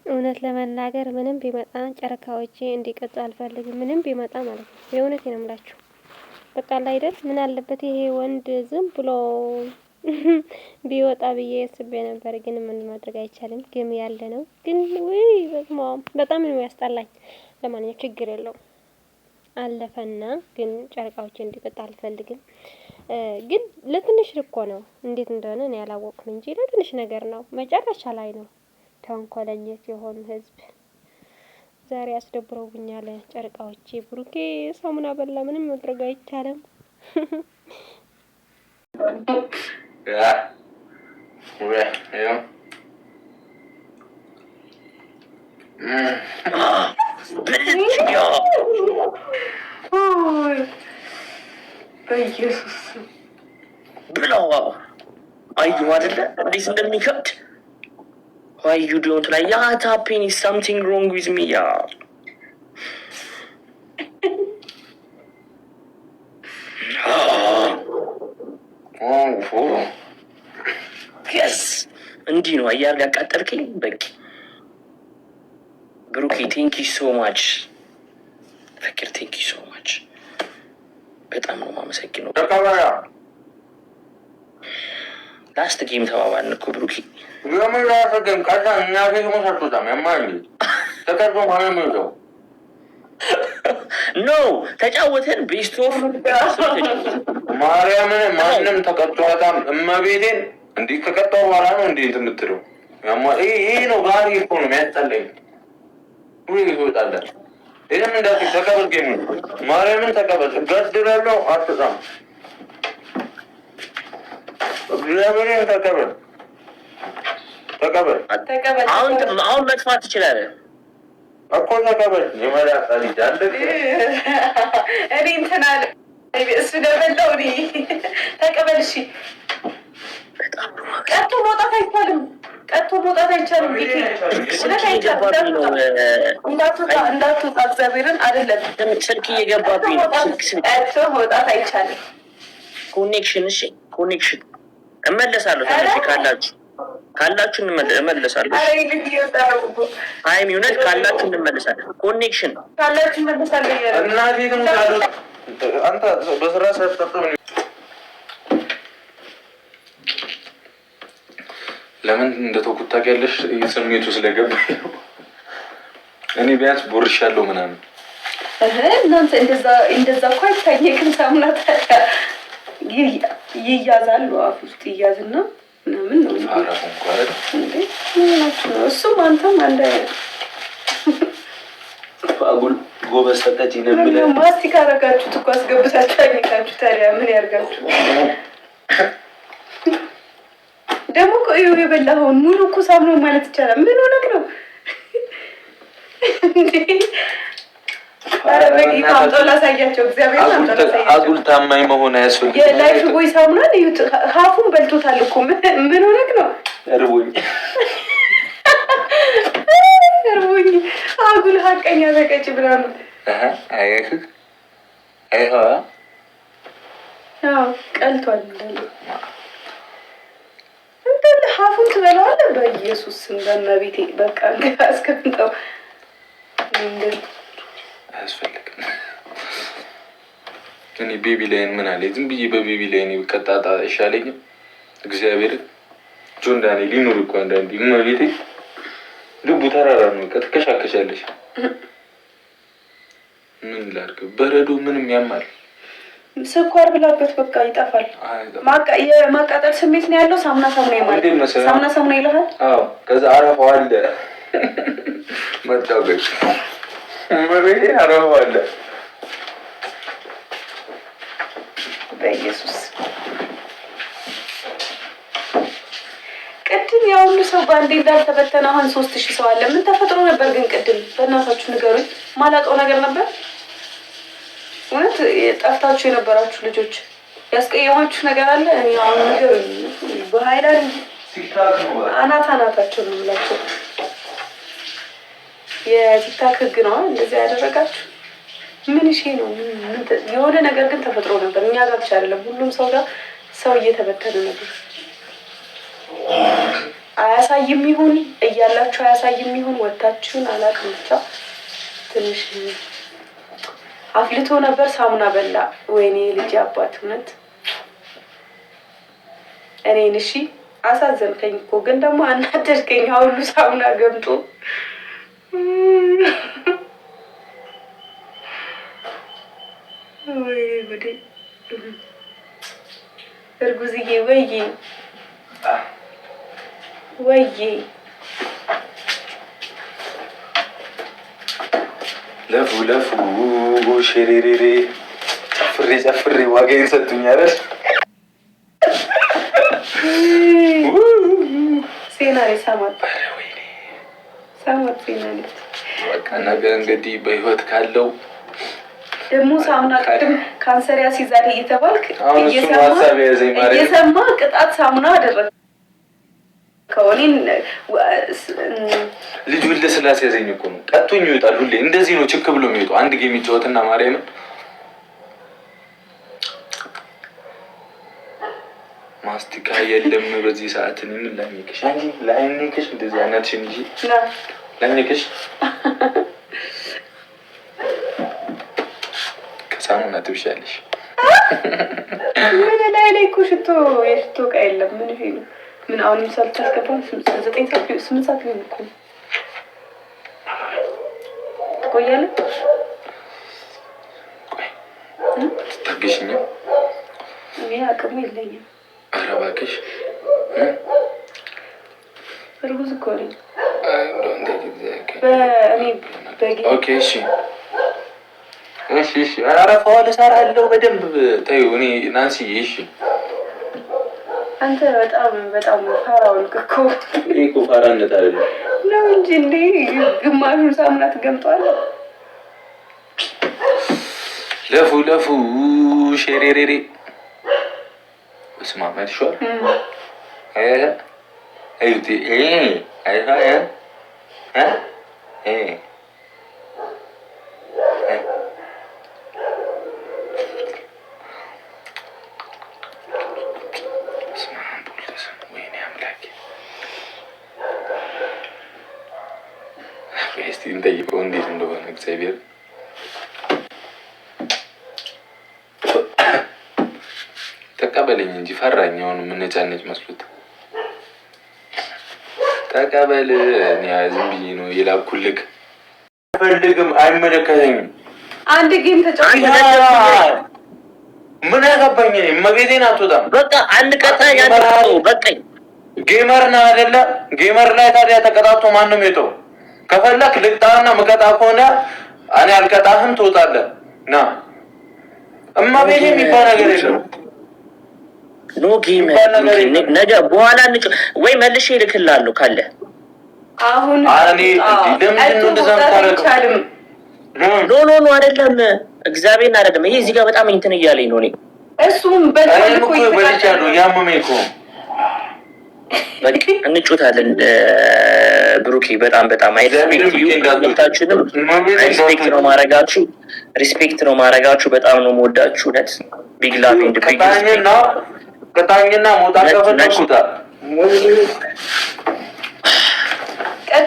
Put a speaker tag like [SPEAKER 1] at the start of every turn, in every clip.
[SPEAKER 1] እውነት ለመናገር ምንም ቢመጣ ጨረቃዎቼ እንዲቀጡ አልፈልግም። ምንም ቢመጣ ማለት ነው። የእውነት ነው የምላችሁ። በቃ አይደል ምን አለበት ይሄ ወንድ ዝም ብሎ ቢወጣ ብዬ አስቤ ነበር። ግን ምን ማድረግ አይቻልም። ግን ያለ ነው። ግን ወይ በጣም ነው ያስጠላኝ። ለማንኛውም ችግር የለውም አለፈና፣ ግን ጨረቃዎቼ እንዲቀጡ አልፈልግም። ግን ለትንሽ እኮ ነው። እንዴት እንደሆነ እኔ ያላወቅኩም እንጂ ለትንሽ ነገር ነው። መጨረሻ ላይ ነው ተንኮለኞች የሆኑ ህዝብ ዛሬ አስደብረውኛል። ጨረቃዎቼ ብሩኬ ሳሙና በላ። ምንም ማድረግ አይቻልም።
[SPEAKER 2] በኢየሱስ ብለው አዩ አይደለ እንዴት እንደሚከብድ Why you don't like? Yeah, tapping is something wrong with me. Yeah. Yes. እንዲህ ነው አያር ያቃጠልከኝ። በቂ ብሩኬ ቴንክ ዩ ሶ ማች። ፍቅር ቴንክ ዩ ሶ ማች። በጣም ነው የማመሰግነው። ላስት ጌም ተባባልን እኮ ብሩኬ።
[SPEAKER 3] ለምን ቀጣ እና ሰርቶታም ያማል ተቀርጾ ማለት ነው።
[SPEAKER 2] ኖ ተጫወተን ቤስት ኦፍ
[SPEAKER 3] ማርያምን ማንንም ተቀጥቷታም እመቤቴን እንዲህ ከቀጣው በኋላ ነው እንዴ የምትለው? ያማል ይሄ ነው ጋሪ እኮ ነው የሚያስጠላኝ። ሁሉ ይወጣል። ይሄን እንዳት ተቀበል ጌም ማርያምን ተቀበል ገድላለሁ አትጣም እግዚአብሔርን ተቀበል ተቀበል።
[SPEAKER 2] አሁን መጥፋት ትችላለህ
[SPEAKER 3] እኮ ተቀበል። የመላጣ ልጅ አለ
[SPEAKER 4] እኔ እንትና እሱ ደበለው እኔ ተቀበል። እሺ ቀጥቶ መውጣት አይቻልም። ቀጥቶ መውጣት አይቻልም። እንዳትወጣ እግዚአብሔርን አይደለም
[SPEAKER 2] ስልክ እየገባብኝ ነው።
[SPEAKER 4] ቀጥቶ መውጣት አይቻልም።
[SPEAKER 2] ኮኔክሽን እሺ ኮኔክሽን እመለሳለሁ። ታዲያ ካላችሁ እንመለሳለሁ። አይ ሚውነት ካላችሁ እንመለሳለን። ኮኔክሽን
[SPEAKER 4] ካላችሁ እንመለሳለን።
[SPEAKER 3] እናቴ ትሙት አንተ በስራ ሰጥተህ ለምን እንደተውኩት ታውቂያለሽ? ስሜቱ ስለገባኝ ነው። እኔ ቢያንስ ቦርሻለሁ ምናምን
[SPEAKER 4] እናንተ እንደዛ እኮ አይታየቅም። ሳሙና ታዲያ ይያዛል አፍ ውስጥ ይያዝና ምናምን ነው እንዴ? እሱም አንተም አንድ
[SPEAKER 3] አጉል ጎበዝ ተቀጭ ነብለ
[SPEAKER 4] ማስቲካ አረጋችሁት እኮ አስገብታችሁ አይካችሁ። ታዲያ ምን ያርጋችሁ ደግሞ? ቆዩ የበላኸውን ሙሉ እኮ ሳሙና ማለት ይቻላል። ምን ሆነክ ነው እንዴ? አረበቂ ታምጦ ላሳያቸው። እግዚአብሔር ታምጦ ላሳያቸው።
[SPEAKER 3] አጉል ታማኝ መሆን አያስፈልግም።
[SPEAKER 4] የላይፍ ቦይ ሳሙና እዩት። ሀፉን በልቶታል እኮ። ምን ሆነክ ነው?
[SPEAKER 3] እርቦኝ
[SPEAKER 4] እርቦኝ። አጉል ሀቀኛ ተቀጭ ብላሉ።
[SPEAKER 3] አያክ አይሃ
[SPEAKER 4] አዎ ቀልቷል እንዳለ እንዴ ሀፉን ትበላዋለህ። በኢየሱስ ስም በመቤቴ በቃ አስቀምጠው እንዴ
[SPEAKER 3] አያስፈልግም። እኔ ቤቢ ላይን ምን አለ ዝም ብዬ በቤቢ ላይን ይቀጣጣ ይሻለኝ። እግዚአብሔር ጆን ዳንኤል ሊኖር እኮ አንዳንዴ ምን ቤቴ ልቡ ተራራ ነው። ከተከሻከሻለሽ ምን ላድርግ? በረዶ ምንም ያማል።
[SPEAKER 4] ስኳር ብላበት በቃ ይጠፋል። የማቃጠል ስሜት ነው ያለው። ሳሙና ይማል። ሳሙና ይልሃል።
[SPEAKER 3] አዎ ከዛ አረፋው አለ መጣው ገጭ መሬ አረፋው አለ።
[SPEAKER 4] በኢየሱስ ቅድም ያ ሁሉ ሰው ባንዴ እንዳልተበተነ አሁን 3000 ሰው አለ። ምን ተፈጥሮ ነበር ግን ቅድም? በእናታችሁ ንገሩኝ። ማላውቀው ነገር ነበር ማለት ጠፍታችሁ የነበራችሁ ልጆች ያስቀየማችሁ ነገር አለ? እኔ አሁን ንገሩኝ። በሃይላንድ አናታቸው ነው ብላችሁ የቲክታክ ህግ ነው እንደዚህ ያደረጋችሁ። ምን እሺ ነው? የሆነ ነገር ግን ተፈጥሮ ነበር። እኛ ጋር ብቻ አይደለም፣ ሁሉም ሰው ጋር ሰው እየተበተነ ነበር። አያሳይም ይሁን እያላችሁ አያሳይም ይሁን ወታችሁን አላውቅም። ብቻ ትንሽ አፍልቶ ነበር። ሳሙና በላ። ወይኔ ልጅ አባት እውነት እኔን እሺ አሳዘንከኝ እኮ ግን ደግሞ አናደድከኝ። ሁሉ ሳሙና ገምጦ ወይ ጉዴ! እርጉዝዬ ወይዬ ወይዬ
[SPEAKER 3] ለፉ ሸሬሬሬ ጨፍሬ ዋጋዬን ሰጡኝ አይደል?
[SPEAKER 4] ሴናሪ ሳማት ሴናሪ
[SPEAKER 3] በቃ ነገ እንግዲህ በህይወት ካለው
[SPEAKER 4] ደግሞ ሳሙና ቅድም ካንሰር ያስይዛል እየተባልክ
[SPEAKER 3] እየሰማ
[SPEAKER 4] ቅጣት ሳሙና አደረግ ከሆኔን
[SPEAKER 3] ልጁ ለስላሴ ያዘኝ እኮ ነው። ቀጥቶኝ ይወጣል። ሁሌ እንደዚህ ነው ችክ ብሎ የሚወጣው። አንድ ጌም ይጫወትና ማርያምን ማስቲካ የለም በዚህ ሰዓት። ምን ላኝክሽ አንጂ ላኝክሽ እንደዚህ አይነት እንጂ ላኝክሽ ከሳሙና ትብሻለሽ።
[SPEAKER 4] ምን ላይ እኮ ሽቶ የሽቶ ዕቃ የለም። ምን ይሄ ነው? ምን አሁንም ሰልፍ አስገባን። 8 ሰዓት ሊሆን እኮ ትቆያለህ።
[SPEAKER 3] ታገሽኝ።
[SPEAKER 4] እኔ አቅሙ የለኝም።
[SPEAKER 3] ኧረ እባክሽ
[SPEAKER 4] እርጉዝ እኮ ነኝ።
[SPEAKER 3] ኦኬ እሺ እሺ። ኧረ ፋውል እሰራለሁ በደንብ ተይው። እኔ ናንሲ እሺ።
[SPEAKER 4] አንተ በጣም ፋራውን እኮ
[SPEAKER 3] እኮ ፋራነት አይደለም
[SPEAKER 4] ነው እንጂ እንዴ ግማሹን ሳሙና ትገምጠዋለህ።
[SPEAKER 3] ለፉ ሸሬሬሬ እስማ ማትሽዋል አዩቲ እንጠይቀው እንዴት እንደሆነ እግዚአብሔር ተቀበለኝ እንጂ ፈራኝ። አሁን የምነጫነጭ መስሎት ተቀበል። እኔ ዝም ብዬ ነው የላኩልክ። አልፈልግም፣ አይመለከተኝም።
[SPEAKER 4] አንድ ጌም ተጫውተህ
[SPEAKER 3] ምን ያገባኝ? እመቤቴን አትወጣም።
[SPEAKER 2] በቃ አንድ ቀጣ ያለው በቃኝ።
[SPEAKER 3] ጌመር ነው አይደለ? ጌመር ላይ ታዲያ ተቀጣቶ ማንም የጠው ከፈለክ ልቅጣና መቀጣ ከሆነ እኔ አልቀጣህም፣ ትወጣለህ። ና እመቤቴ የሚባል ነገር የለም።
[SPEAKER 2] ኖ ጌም ነገ በኋላ ወይ መልሼ እልክልሃለሁ ካለ
[SPEAKER 4] አሁን
[SPEAKER 3] እኔ ለምንድን ነው እንደዛ የምታደርገው?
[SPEAKER 2] ኖ አይደለም፣ እግዚአብሔርን አይደለም። ይሄ እዚህ ጋር በጣም እንትን እያለኝ ነው። እኔ
[SPEAKER 4] እሱም በልኩ
[SPEAKER 3] በልቻለሁ፣ ያመመኝ እኮ
[SPEAKER 2] በቃ እንጮታለን። ብሩኬ በጣም አይሪስፔክታችሁንም ሪስፔክት ነው ማረጋችሁ። በጣም ነው የምወዳችሁ። እውነት ቢግ ላቭ ኤንድ ቢግ
[SPEAKER 3] ቅጣኝና ሞታ ከፈለኩታ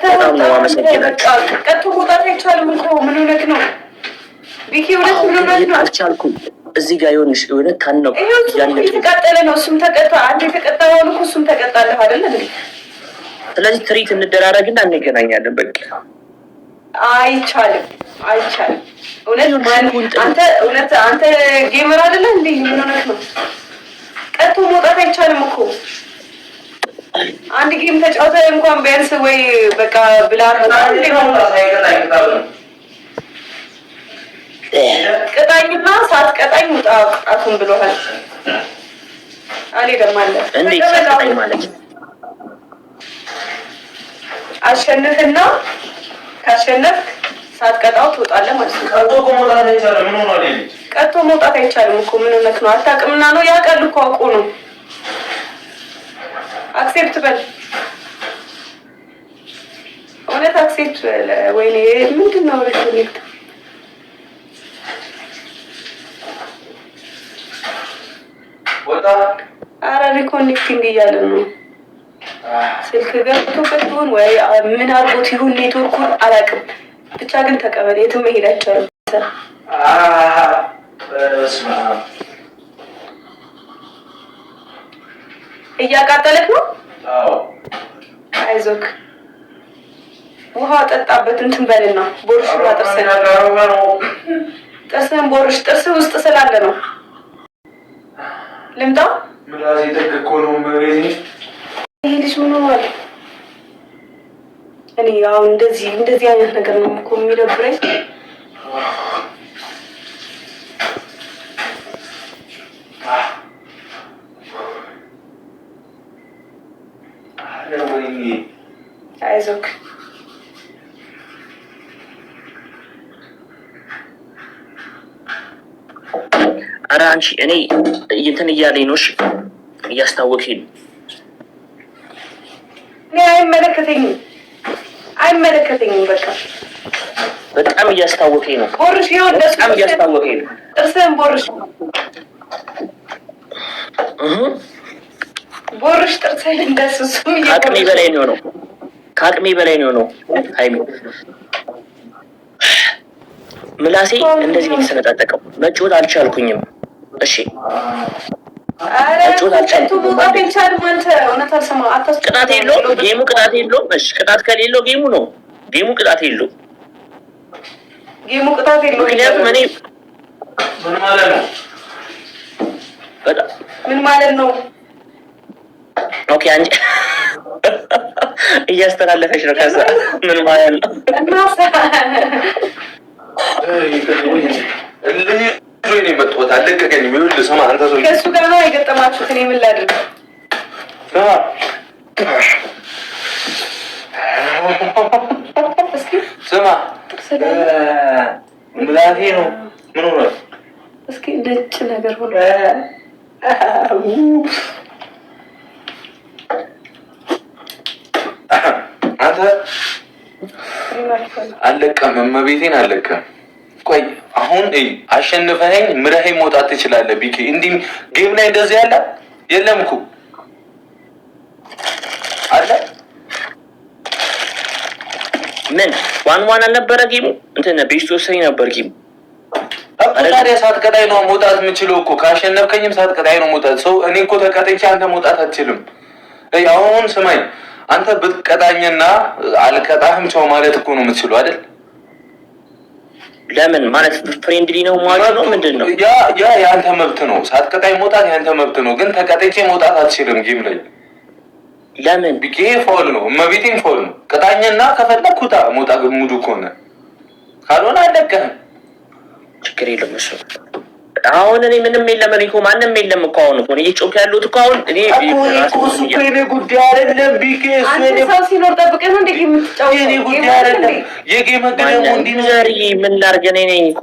[SPEAKER 2] በጣም ነው አመሰግናችሁ።
[SPEAKER 4] ቀጥቶ መውጣት አይቻልም እኮ ምን ሆነህ ነው ቢኪ? እውነት ምን ሆነህ ነው?
[SPEAKER 2] አልቻልኩም። እዚህ ጋር የሆንሽ የሆነ ታነው
[SPEAKER 4] የተቃጠለ ነው። እሱም ተቀጣ። አንድ የተቀጣውን እኮ እሱም ተቀጣለህ አይደለ እንዴ?
[SPEAKER 2] ስለዚህ ትሪት እንደራረግና እንገናኛለን። በቃ
[SPEAKER 4] አይቻልም። እውነት አንተ ጌመር አይደለ እንዴ? ምን ሆነህ ነው? ቀጥቶ መውጣት አይቻልም እኮ አንድ ጌም ተጫውተህ እንኳን ቢያንስ ወይ በቃ ብላ ቅጣኝና ሳትቀጣኝ ውጣ ቅጣቱን ብሎሃል። አልሄድም አለ
[SPEAKER 2] እንዴት ሳትቀጣኝ ማለት ነው?
[SPEAKER 4] አሸንፍና ካሸነፍክ ሳትቀጣው ትወጣለህ ማለት ነው። ቀጥቶ መውጣት አይቻልም እኮ ምን ሆነህ ነው? አታውቅምና ነው። ያውቃል እኮ አውቆ ነው። አክሴፕት በል እውነት አክሴፕት በል። ወይኔ ምንድን ነው ሪኮኔክት? ኧረ ሪኮኔክቲንግ እያለን ነው። ስልክ ገብቶበት ይሆን ወይ ምን አድርጎት ይሁን ኔትወርኩን አላውቅም። ብቻ ግን ተቀበል፣ የትም መሄድ አይቻልም። እያቃጠለክ ነው? አይዞክ፣ ውሃ ጠጣበት። እንትን በልና ቦርሽ ጥርስህን ቦርሽ፣ ጥርስህ ውስጥ ስላለ ነው። ልምጣ?
[SPEAKER 3] ምላሴ ጥግ እኮ ነው።
[SPEAKER 4] ይሄ ልጅ ምን ሆኗል? እኔ አሁን እንደዚህ አይነት ነገር ነው እኮ የሚደብረኝ። አይዞክ
[SPEAKER 2] ኧረ አንቺ እኔ እንትን እያለኝ ነው። እሺ እያስታወቀኝ ነው።
[SPEAKER 4] እኔ አይመለከተኝም።
[SPEAKER 2] በጣም እያስታወቀኝ ነው።
[SPEAKER 4] ቦርሽ ይሁን
[SPEAKER 2] በጣም እያስታወቀኝ ነው።
[SPEAKER 4] ጥርስህን ቦርሽ ቦርሽ ጥርስህን እንደሱስ
[SPEAKER 2] ከአቅሜ በላይ ነው። ከአቅሜ በላይ ነው። ሃይሚ ምላሴ እንደዚህ የተሰነጣጠቀው መጫወት አልቻልኩኝም። እሺ ቅጣት የለውም ጌሙ፣ ቅጣት የለውም። እሺ ቅጣት ከሌለው ጌሙ ነው። ጌሙ ቅጣት የለውም። ምክንያቱም እኔ
[SPEAKER 4] ምን ማለት ነው?
[SPEAKER 2] ኦኬ አንቺ እያስተላለፈች ነው። ከዛ ምን ማለት ነው?
[SPEAKER 4] ከእሱ ጋር ነው የገጠማችሁት። እኔ ምን ላድርግ?
[SPEAKER 3] ስማ ምላሴ ነው። ምን ሆነ?
[SPEAKER 4] እስኪ ነጭ ነገር ሆነ።
[SPEAKER 3] አንተ አለቀም፣ እመቤቴን አለቀም። ቆይ አሁን አሸንፈኸኝ ምረኸኝ መውጣት ትችላለህ። ቢኬ እንዲህ ጌም ላይ እንደዚህ ያለ የለም እኮ አለ።
[SPEAKER 2] ምን ዋን አልነበረ ጌሙ? እንትን ቤስት ወሰኝ ነበር ጌሙ።
[SPEAKER 3] ታዲያ ሳትቀጣይ ነው መውጣት የምችለው እኮ። ካሸነፍከኝም ሳትቀጣይ ነው መውጣት። ሰው እኔ እኮ ተቀጥቼ አንተ መውጣት አትችልም። አሁን ስማኝ፣ አንተ ብትቀጣኝና አልቀጣህም ቻው ማለት እኮ ነው የምትችለው አይደል?
[SPEAKER 2] ለምን ማለት ፍሬንድሊ ነው ማለት ነው? ምንድን ነው
[SPEAKER 3] ያ የአንተ መብት ነው። ሳትቀጣይ መውጣት የአንተ መብት ነው። ግን ተቀጥቼ መውጣት አትችልም ጌም ላይ።
[SPEAKER 2] ለምን
[SPEAKER 3] ቢኬ ፋውል ነው፣ እመቤቴን ፋውል ነው። ቅጣኝና ከፈለክ ውጣ፣ መውጣ ሙዱ ከሆነ ካልሆነ አለቀህም።
[SPEAKER 2] ችግር የለም እሱ። አሁን እኔ ምንም የለም፣ እኔ እኮ ማንም የለም እኮ። አሁን እኮ እየጮክ ያለሁት እኮ አሁን እኔ
[SPEAKER 3] እሱ የኔ ጉዳይ አይደለም። ቢኬ እሱ
[SPEAKER 4] ሰው ሲኖር ጠብቀህ ነው እንደ የምትጫወተው።
[SPEAKER 3] የኔ ጉዳይ አይደለም። የጌም ህግ ደግሞ እንዲህ ነው።
[SPEAKER 2] ዛሬ ምን ላድርግ? እኔ ነኝ እኮ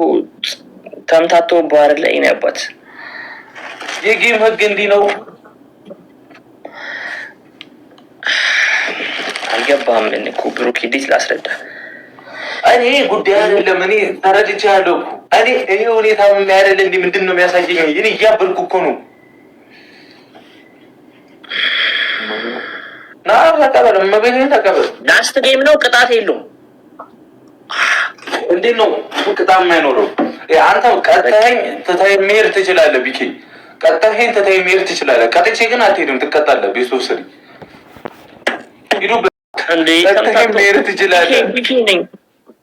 [SPEAKER 2] ተምታቶ ባር ላይ ነው ያባት።
[SPEAKER 3] የጌም ህግ እንዲህ ነው።
[SPEAKER 2] አልገባህም? እኔ እኮ ብሩክ እንዴት ላስረዳ?
[SPEAKER 3] እኔ ጉዳይ አይደለም። እኔ ተረድቻለሁ እኮ። እኔ ይሄ ሁኔታ ምን ያደለ እንዴ? ምንድን ነው የሚያሳየኝ? እኔ እያበርኩ እኮ ነው። ና ተቀበል፣ እመቤቴን ተቀበል።
[SPEAKER 2] ላስት ጌም ነው፣ ቅጣት የለውም።
[SPEAKER 3] እንዴት ነው ቅጣት የማይኖረው? አንተ ቀጥተኸኝ ትተኸኝ መሄድ ትችላለህ። ቢኬ ቀጥተኸኝ ትተኸኝ መሄድ ትችላለህ። ቀጥቼ ግን አትሄድም፣ ትቀጣለህ። ቤት ወስድ ሂዱ። ቀጥተኸኝ መሄድ ትችላለህ።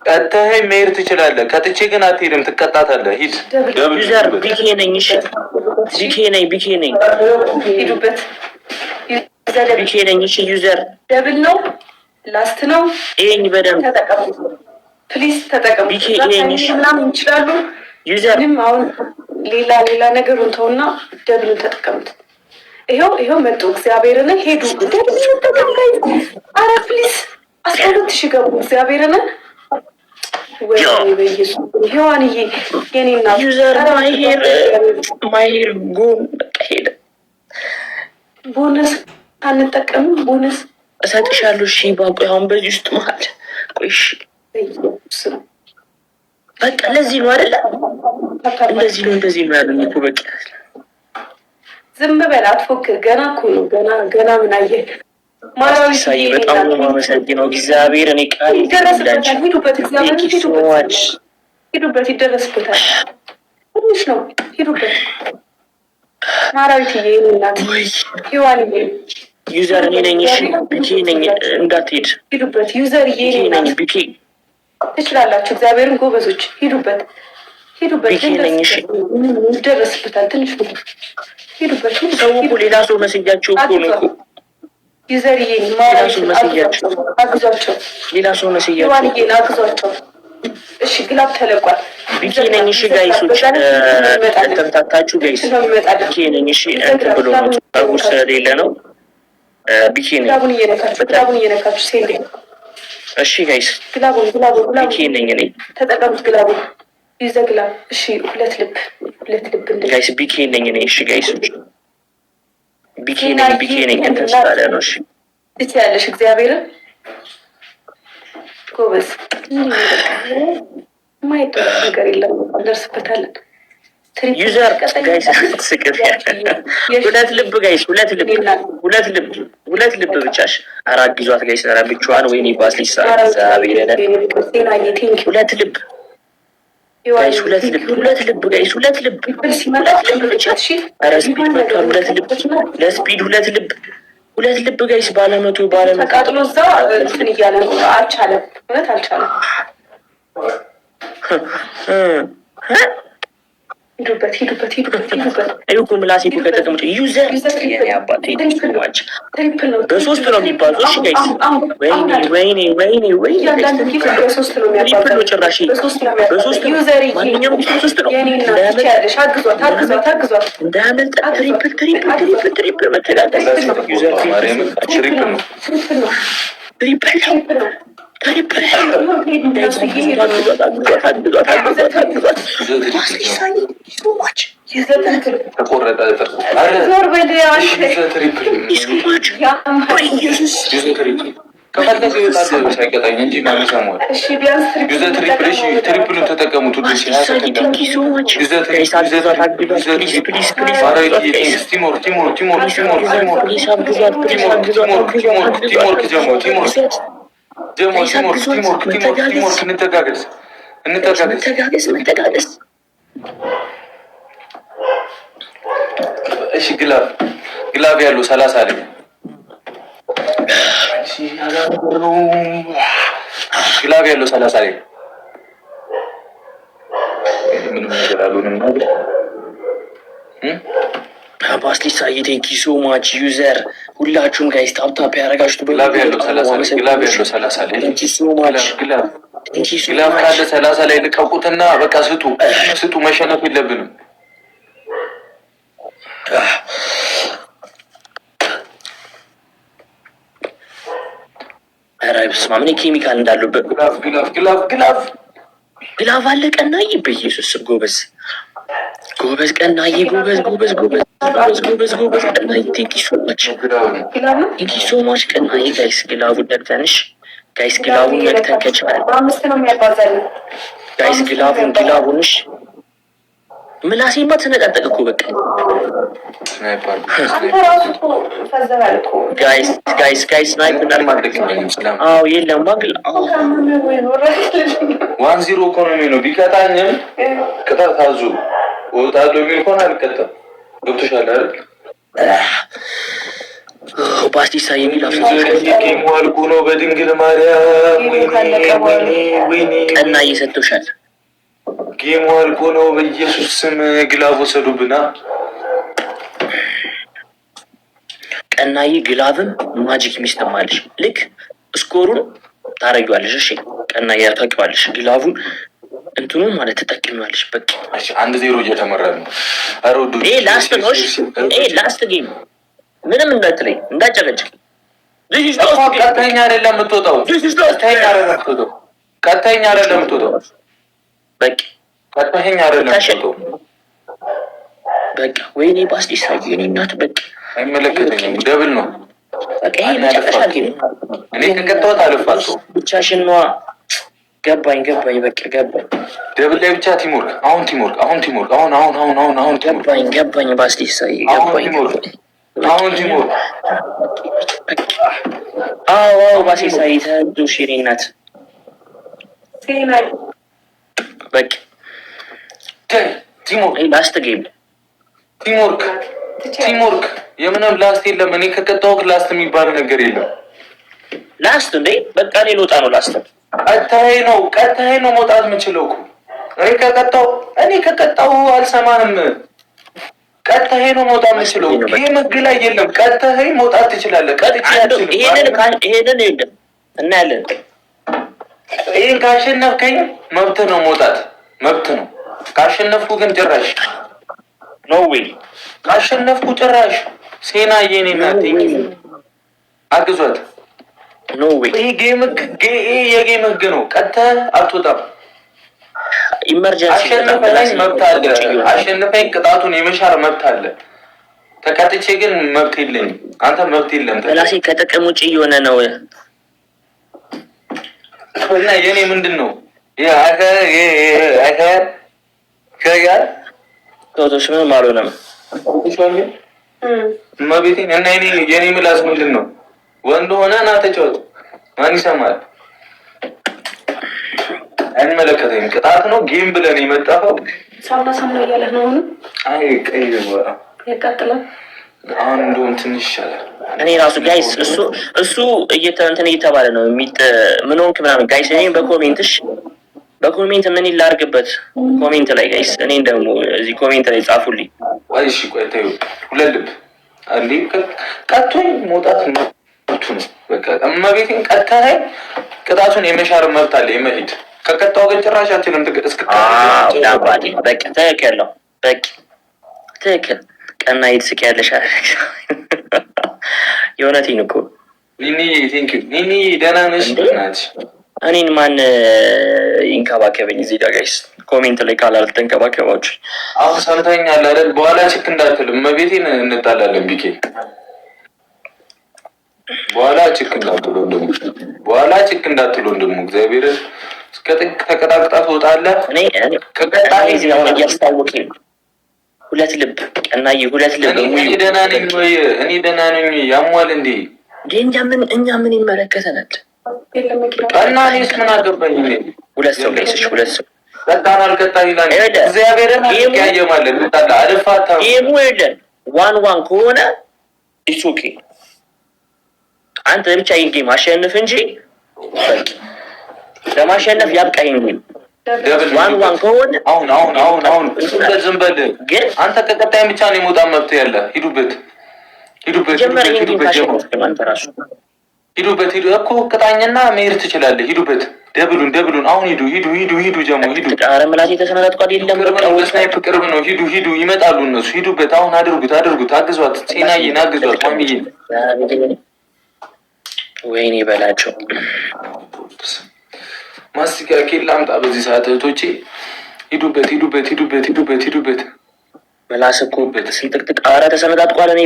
[SPEAKER 3] ቀጥተኸኝ መሄድ ትችላለህ። ቀጥቼ ግን አትሄድም፣ ትቀጣታለህ። ሂድ።
[SPEAKER 2] ዩዘር ቢኬ ነኝ። እሺ ቢኬ ነኝ።
[SPEAKER 4] ሂዱበት።
[SPEAKER 2] ቢኬ ነኝ። እሺ ዩዘር
[SPEAKER 4] ደብል ነው፣ ላስት ነው።
[SPEAKER 2] ይሄኝ በደንብ
[SPEAKER 4] ተጠቀሙ ፕሊዝ፣ ተጠቀሙ።
[SPEAKER 2] ቢኬ ነኝ። እሺ
[SPEAKER 4] ምናምን ይችላሉ።
[SPEAKER 2] ዩዘር
[SPEAKER 4] ምንም አሁን ሌላ ነገሩን ተውና ደብሉን ተጠቀሙት። ይኸው መጡ። እግዚአብሔርን ሄዱ። ደብል ተጠቀም ላይ አረ ፕሊዝ 12,000 ገቡ። እግዚአብሔርን ወይ በኢየሱስ ሔዋንዬ የኔና
[SPEAKER 2] ዩዘር ማይሄር ጎን ሄደ።
[SPEAKER 4] ቦነስ አንጠቀምም። ቦነስ
[SPEAKER 2] እሰጥሻለሁ። እሺ ባቆ አሁን በዚህ ውስጥ መሀል ቆይሽ። በቃ ለዚህ ነው አይደለ? እንደዚህ ነው ያሉኝ እኮ በቃ።
[SPEAKER 4] ዝም በል አትፎክር። ገና እኮ ነው። ገና ምን አየህ?
[SPEAKER 2] ሳይ በጣም ነው የማመሰግነው እግዚአብሔር። እኔ ቃል
[SPEAKER 4] ይደረስበታል። ሂዱበት፣ እግዚአብሔር ሂዱበት፣ ይደረስበታል። ትንሽ ነው፣ ሂዱበት። ማራዊትዬ እናት ሂዋንዬ
[SPEAKER 2] ዩዘር እኔ ነኝ። እሺ ቢኬ ነኝ፣ እንዳትሄድ።
[SPEAKER 4] ሂዱበት ዩዘርዬ ነኝ።
[SPEAKER 2] ቢኬ
[SPEAKER 4] ትችላላችሁ። እግዚአብሔርን ጎበዞች፣ ሂዱበት፣ ሂዱበት። ይደረስበታል። ትንሽ ነው፣ ሂዱበት።
[SPEAKER 2] ሰው እኮ ሌላ ሰው መስያቸው እኮ ነው እኮ
[SPEAKER 4] ዩዘርዬ አግዟቸው፣ ሌላ ሰው መስያቸው ሂዋንዬን አግዟቸው። እሺ ግላብ ተለቋል።
[SPEAKER 2] ቢኬ ነኝ። እሺ ጋይሶች ተምታታችሁ ጋይስ ቢኬ ነኝ። እሺ እንትን ብሎ ነው ጸጉር ስለሌለ ነው ቢኬ ነኝ።
[SPEAKER 4] ግላቡን እየነካችሁ ሴንዴ።
[SPEAKER 2] እሺ ጋይስ
[SPEAKER 4] ግላቡን
[SPEAKER 2] ቢኬ ነኝ እኔ።
[SPEAKER 4] ተጠቀሙት ግላቡን። ይዘ ግላብ። እሺ ሁለት ልብ
[SPEAKER 2] ጋይስ ቢኬ ነኝ እኔ። እሺ ጋይሶች ቢኬ ነኝ እንትን ስላለ ነው። እሺ
[SPEAKER 4] ትችያለሽ። እግዚአብሔርን ጎበዝ። ማይደረስ ነገር የለም፣ እንደርስበታለን።
[SPEAKER 2] ዩዘር ጋይስ ስቅር ሁለት ልብ ጋይስ፣ ሁለት ልብ ብቻሽ። አራት ጊዟት ጋይስ፣ ኧረ ብቻዋን ወይኔ ባስ ሊሳል እግዚአብሔር ሁለት ልብ ጋይስ፣ ሁለት ልብ ጋይስ፣ ሁለት ልብ ብቻ። ኧረ ስፒድ መጥቷል። ለስፒድ ሁለት ልብ ጋይስ። ባለመቶ
[SPEAKER 4] ተቃጥሎ እዛ እንትን እያለ ነው። አልቻለም፣ እውነት አልቻለም። ሂዱበት።
[SPEAKER 2] እኮ ምላሴ እኮ ከተቀምጦ ዩዘር የኔ አባት በሶስት ነው የሚባሉ። እሺ ጋይስ ወይኔ ትሪፕል ነው ጭራሽ። በሶስት ማንኛውም ሶስት ነው እንዳያመልጥ። ትሪፕል መተጋገዝ ዩዘር ትሪፕል ነው።
[SPEAKER 3] ትሪፕሉ ተጠቀሙት። እንተጋገዝ። እሺ ግላብ ያለው 30 ላይ ግላብ ያለው 30 ላይ ምንም ነገር አልሆነም።
[SPEAKER 2] ባስሊሳ ቴንክ ዩ ሶ ማች ዩዘር። ሁላችሁም ጋይስ ታፕታፕ ያደረጋችሁት
[SPEAKER 3] ግላብ ያለው 30 ላይ
[SPEAKER 2] ቴንክ ዩ ሶ ማች።
[SPEAKER 3] ግላብ ካለ 30 ላይ ልቀቁትና በቃ ስጡ። መሸነፍ የለብንም።
[SPEAKER 2] ኧረ በስመ አብ ኬሚካል እንዳለበት ግላብ አለ። ቀናዬ በኢየሱስ ስም ጎበዝ ቀናዬ ጎበዝ ቀናዬ ቴንክ ዩ ሶ ማች ቀናዬ። ጋይስ ግላቡን ነግተንሽ ጋይስ ግላቡን ነግተን ከቻለ ጋይስ ግላቡንሽ ምላሴማ ተነጣጠቅ እኮ በቃ ጋይስ ስናይፕ እንዳልማድረግ የለም ማግል
[SPEAKER 3] 1-0 ኢኮኖሚ ነው። ቢቀጣኝም ቅጣት አዙ ወጣዶ የሚል ከሆነ አልቀጣም። ገብቶሻል አይደል?
[SPEAKER 2] ባስቲሳ የሚል
[SPEAKER 3] ጌሙ አልቆ ነው። በድንግል ማርያም ወይኔ
[SPEAKER 2] ቀና እየሰጥቶሻል።
[SPEAKER 3] ጌሙ አልቆ ነው። በኢየሱስ ስም ግላብ ወሰዱብና
[SPEAKER 2] ቀናይ ግላብም ማጂክ ሚስትም አለሽ። ልክ ስኮሩን ታረጊዋለሽ። እሺ ቀናይ ታውቂዋለሽ። ግላቡን እንትኑን ማለት ትጠቀሚዋለሽ። በቃ
[SPEAKER 3] 1-0 እየተመራ ነው። አሮዱ
[SPEAKER 2] ላስት ነው። ላስት ጌም ምንም እንዳትለኝ እንዳጨቀጭቅ።
[SPEAKER 3] ቀጥተኛ አይደለም የምትወጣው። ቀጥተኛ አይደለም የምትወጣው።
[SPEAKER 2] በቃ
[SPEAKER 3] ቀጥተኛ አይደለም የምትወጣው።
[SPEAKER 2] በቃ ወይኔ ባስዲሳ የኔ እናት በቃ
[SPEAKER 3] አይመለከተኝም። ደብል ነው።
[SPEAKER 2] በቃ ይሄ መጨረሻ ጌም
[SPEAKER 3] እኔ ከቀጣሁት አልፋለሁ።
[SPEAKER 2] ብቻሽን ነዋ። ገባኝ። በቃ ገባኝ።
[SPEAKER 3] ደብል ላይ ብቻ ቲምወርክ። አሁን ገባኝ። ባስዲሳ ገባኝ። አሁን ቲሞር
[SPEAKER 2] አዎ ባሴ ሳይተ ዱሽሪ ናት በቃ
[SPEAKER 3] ቲሞር
[SPEAKER 2] ላስት ጌም
[SPEAKER 3] ቲሞርክ የምንም ላስት የለም። እኔ ከቀጣው ላስት የሚባል ነገር የለም።
[SPEAKER 2] ላስት እንዴ በቃ እኔ ልወጣ ነው። ላስት
[SPEAKER 3] ቀጣይ ነው መውጣት የምችለው እኮ እኔ ከቀጣው አልሰማንም። ቀጣይ ነው መውጣት የምችለው። ይሄ መግ ላይ የለም። ቀጣይ መውጣት ትችላለህ።
[SPEAKER 2] ይሄንን የለም እናያለን።
[SPEAKER 3] ይሄን ካሸነፍከኝ መብት ነው መውጣት መብት ነው። ካሸነፍኩ ግን ጭራሽ
[SPEAKER 2] ኖ ዌይ
[SPEAKER 3] ካሸነፍኩ ጭራሽ ሴና የኔ ናት አግዟት።
[SPEAKER 2] ኖ ዌይ
[SPEAKER 3] ይሄ የጌም ህግ ነው። ቀጥተህ አትወጣም።
[SPEAKER 2] ኢመርጀንሲ
[SPEAKER 3] አሸነፈኝ መብት አለ። አሸነፈኝ ቅጣቱን የመሻር መብት አለ። ተቀጥቼ ግን መብት የለኝም። አንተ መብት የለም።
[SPEAKER 2] ራሴ ከጥቅም ውጭ እየሆነ ነው
[SPEAKER 3] እና የኔ ምንድን ነው
[SPEAKER 2] ቶቶች ምንም አልሆነም።
[SPEAKER 3] እመቤቴን እና የኔ ምላስ ምንድን ነው? ወንድ ሆነ ና ተጫወት። ማን ይሰማል? አይመለከተኝም። ቅጣት ነው ጌም ብለን የመጣኸው
[SPEAKER 4] ሳምና እያለህ ነው።
[SPEAKER 3] አይ ቀይ
[SPEAKER 4] ያቃጥላል።
[SPEAKER 3] አሁን እንደውም ትንሽ ይሻላል።
[SPEAKER 2] እኔ ራሱ ጋይስ እሱ እንትን እየተባለ ነው ምን ሆንክ ምናምን ጋይስ። እኔ በኮሜንት ምን ይላርግበት ኮሜንት ላይ ጋይስ። እኔን ደግሞ እዚህ ኮሜንት ላይ ጻፉልኝ።
[SPEAKER 3] ቆይ እሺ ቆይ ተይው። ሁለት ልብ አንዴ ቀጥቶኝ መውጣት መብቱ ነው። በቃ እመቤቴን ቀጥታኝ ቅጣቱን የመሻር መብት አለ የመሄድ ከቀጣው ግን ጭራሽ አችልም
[SPEAKER 2] ዳባዴ በቃ ትክክል ነው። በቃ ትክክል ቀና ይትስቅ ያለሽ የእውነቴን እኮ
[SPEAKER 3] ኒኒ ደህና ነሽ?
[SPEAKER 2] እኔን ማን ይንከባከበኝ እዚህ ጋር ጋይስ? ኮሜንት ላይ ካላል ተንከባከባችሁ።
[SPEAKER 3] አሁን ሰምተኛል አይደል? በኋላ ችክ እንዳትል እመቤቴን እንጣላለን። ቢኬ በኋላ ችክ እንዳትሉ ወንድሙ እግዚአብሔርን እስከ ጥቅ ተቀጣቅጣ ትወጣለህ።
[SPEAKER 2] ከቀጣይ እዚህ አሁን እያስታወቀኝ ሁለት ልብ ቀናዬ፣ ሁለት ልብ
[SPEAKER 3] እኔ ደህና ነኝ ወይ? እኔ ደህና ነኝ። ያሟል እንዴ?
[SPEAKER 2] እኛ ምን ይመለከተናል?
[SPEAKER 3] ቀና እኔስ ምን አገባኝ?
[SPEAKER 2] ሁለት ሰው ጋይስ፣ ሁለት ሰው
[SPEAKER 3] ቀጣን አልቀጣን ይላል። እግዚአብሔርን ያየማለን እንጣላ አልፋታ
[SPEAKER 2] ይሄሙ የለን ዋን ከሆነ ኢትስ ኦኬ። አንተ ብቻ ይሄን ጌም አሸንፍ እንጂ ለማሸነፍ ያብቃኝ ጌም ዋን ከሆነ
[SPEAKER 3] አሁን ዝም በል ግን አንተ ከቀጣይ ብቻ ነው የመውጣት መብት ያለ። ሂዱበት እኮ ቅጣኝና መሄድ ትችላለህ። ሂዱበት ደብሉን አሁን ሂዱ ጀሞ ሂዱ።
[SPEAKER 2] ኧረ ምላሴ ተሰናዳጥቋል። የለም
[SPEAKER 3] ስናይፕ ቅርብ ነው። ሂዱ ይመጣሉ እነሱ። ሂዱበት አሁን አድርጉት። አግዟት፣ ሴናዬን አግዟት፣ ማሚዬን
[SPEAKER 2] ወይኔ በላቸው።
[SPEAKER 3] ማስቲካ ኬላ አምጣ በዚህ ሰዓት እህቶቼ። ሂዱበት
[SPEAKER 2] መላስ እኮ ስንጥቅጥቅ ኧረ ተሰነጣጥቋል። እኔ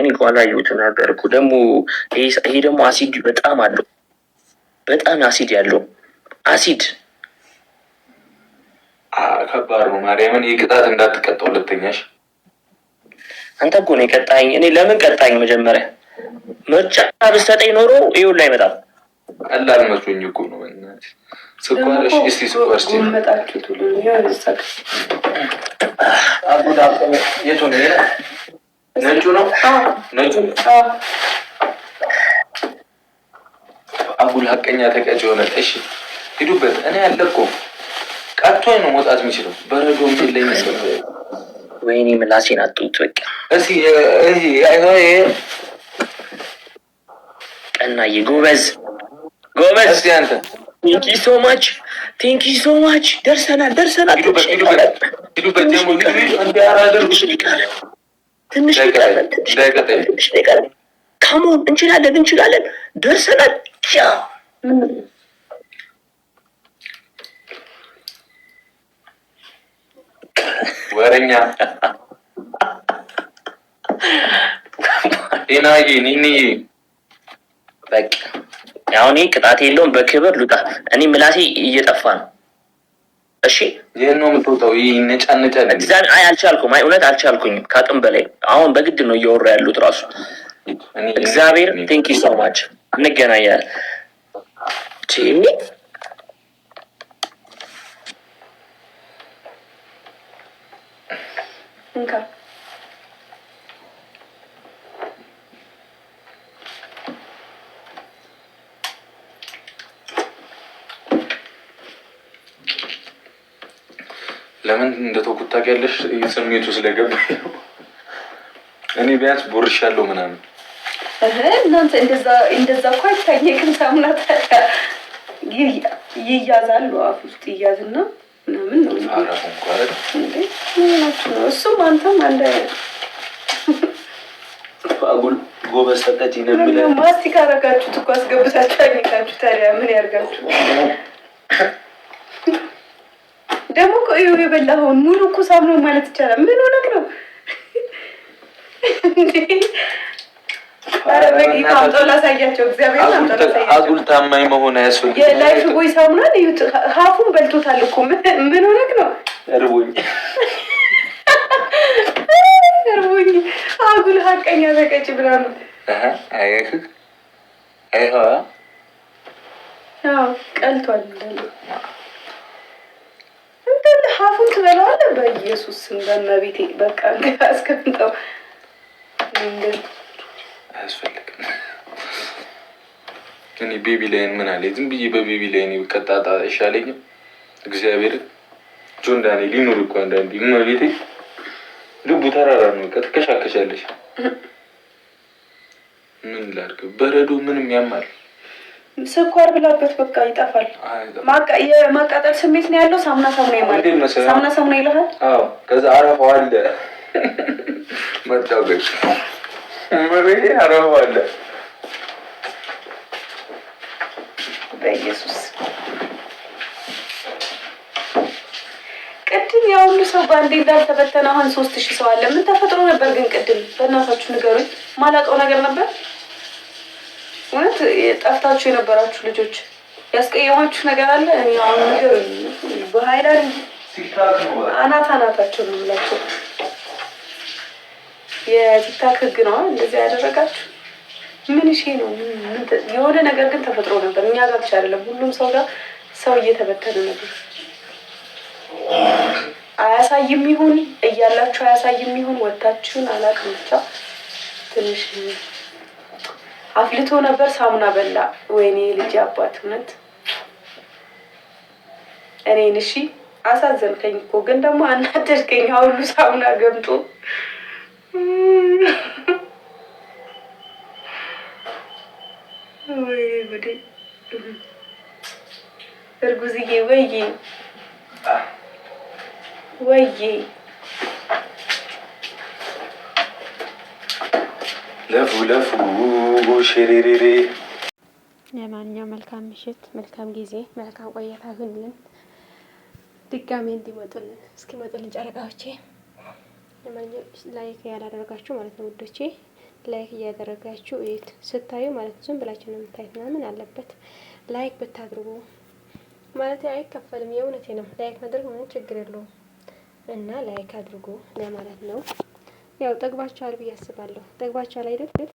[SPEAKER 2] እኮ አላየሁትም ነበር እኮ ደግሞ ይሄ ደግሞ አሲድ በጣም አለው። በጣም አሲድ ያለው አሲድ
[SPEAKER 3] ከባድ ነው። ማርያምን የቅጣት እንዳትቀጣ ሁለተኛሽ።
[SPEAKER 2] አንተ እኮ ነው የቀጣኝ። እኔ ለምን ቀጣኝ? መጀመሪያ ምርጫ ብትሰጠኝ ኖሮ ይኸውልህ አይመጣም።
[SPEAKER 3] ቀላል መስሎኝ እኮ ነው። በእናትህ ስኳር የቱ ነው? ነጩ ነው። አጉል ሀቀኛ ተቀጭ ሆነ። እሺ ሂዱበት። እኔ ያለቆ ቀጥቶኝ ነው መውጣት የሚችለው። በረዶ ምትለኝ
[SPEAKER 2] ወይኔ ምላሴን አጡት። በቃ ቀናዬ ጎበዝ።
[SPEAKER 3] እስኪ አንተ
[SPEAKER 2] ቴንኪ ሶ ማች ደርሰናል። ትንሽ ይቀራል። ካሞን እንችላለን። ደርሰናል።
[SPEAKER 3] ወረኛ ጤናዬ ኒኒ
[SPEAKER 2] በቃ አሁን ቅጣት የለውም። በክብር ልውጣ። እኔ ምላሴ እየጠፋ ነው። እሺ
[SPEAKER 3] ይሄን ነው የምትወጣው። ይነጫነጫል።
[SPEAKER 2] አይ አልቻልኩም። አይ እውነት አልቻልኩኝም። ከአቅም በላይ አሁን በግድ ነው እያወራ ያሉት ራሱ እግዚአብሔር ቴንክ ዩ ሶ ማች እንገናኛለን።
[SPEAKER 3] ለምን እንደተውኩት ታውቂያለሽ? ስሜቱ ስለገባኝ ነው። እኔ ቢያንስ ቦርሻለሁ ምናምን።
[SPEAKER 4] እናንተ እንደዛ እኮ አይታየቅም። ሳሙና ታዲያ ይያዛል፣ አፍ ውስጥ ይያዝና ምናምን ነው።
[SPEAKER 3] አራፉ እንኳን
[SPEAKER 4] እንዴ ምናችሁ ነው? እሱም አንተም አንድ
[SPEAKER 3] አጉል ጎበዝ ሰጠች ይነብለ
[SPEAKER 4] ማስቲካ አረጋችሁት እኮ አስገብታችሁ አኝታችሁ። ታዲያ ምን ያርጋችሁ ደግሞ? ቆዩ የበላኸውን ሙሉ እኮ ሳምኖ ማለት ይቻላል። ምን ሆነክ ነው? ኧረ በጌታ አምጦ ላሳያቸው። እግዚአብሔር አምጦ ላሳያቸው።
[SPEAKER 3] አጉል ታማኝ መሆን አያስፈልግም።
[SPEAKER 4] የላይፍ ቦይ ሳሙና እዩት። ሀፉን በልቶታል እኮ። ምን ሆነክ ነው?
[SPEAKER 3] እርቦኝ
[SPEAKER 4] እርቦኝ። አጉል ሀቀኛ በቀጭ ብላ ነው።
[SPEAKER 3] አያክ አይሆ
[SPEAKER 4] ቀልቷል እንዳለ ሀፉን ትበላዋለህ። በኢየሱስ ስም በመቤቴ በቃ አስቀምጠው።
[SPEAKER 3] አያስፈልግም። እኔ ቤቢ ላይን ምን አለ ዝም ብዬ በቤቢ ላይን ቀጣጣ ይሻለኝም። እግዚአብሔር ጆን ዳንኤል ሊኖር እኮ አንዳንዴ መቤቴ ልቡ ተራራ ነው። ትከሻከሻለሽ። ምን ላድርግ? በረዶ ምንም ያማል።
[SPEAKER 4] ስኳር ብላበት በቃ ይጠፋል። የማቃጠል ስሜት ነው ያለው። ሳሙና ይማል። ሳሙና ይልሃል።
[SPEAKER 3] አዎ ከዛ አረፋው አለ መጣው ገጭ መሬ አረፋው አለ።
[SPEAKER 4] በኢየሱስ ቅድም ያ ሁሉ ሰው በአንዴ እንዳልተበተነ አሁን 3000 ሰው አለ። ምን ተፈጥሮ ነበር ግን ቅድም? በእናታችሁ ንገሩኝ። ማላውቀው ነገር ነበር። እውነት ጠፍታችሁ የነበራችሁ ልጆች ያስቀየማችሁ ነገር አለ? እኔ አሁን ነገር በሃይላንድ አናታቸው ነው የምላቸው። የቲክታክ ህግ ነው እንደዚህ ያደረጋችሁ። ምን እሺ ነው? የሆነ ነገር ግን ተፈጥሮ ነበር። እኛ ጋር ብቻ አይደለም፣ ሁሉም ሰው ጋር ሰው እየተበተነ ነበር። አያሳይም ይሁን እያላችሁ አያሳይም ይሁን ወጣችሁን አላውቅም። ብቻ ትንሽ አፍልቶ ነበር። ሳሙና በላ። ወይኔ ልጅ አባት እውነት እኔን እሺ አሳዘንከኝ እኮ ግን ደግሞ አናደድከኝ። ሁሉ ሳሙና ገምጦ ወይ ጉዴ! እርጉዝዬ ወይዬ ወይዬ
[SPEAKER 3] ለፉ ሽሬሬሬ።
[SPEAKER 1] ለማንኛውም መልካም ምሽት፣ መልካም ጊዜ፣ መልካም ቆይታ ይሁንልን። ድጋሜ እንዲመጡልን እስኪመጡልን ጨረቃዎቼ። ለማንኛውም ላይክ ያላደረጋችሁ ማለት ነው ውዶቼ፣ ላይክ እያደረጋችሁ እዩት። ስታዩ ማለት ዝም ብላችሁ ነው የምታዩት። ምን አለበት ላይክ ብታድርጉ ማለት አይከፈልም። የእውነቴ ነው። ላይክ ማድረግ ምንም ችግር የለውም እና ላይክ አድርጉ ለማለት ነው። ያው ጠግባችኋል ብዬ አስባለሁ። ጠግባችኋል አይደል?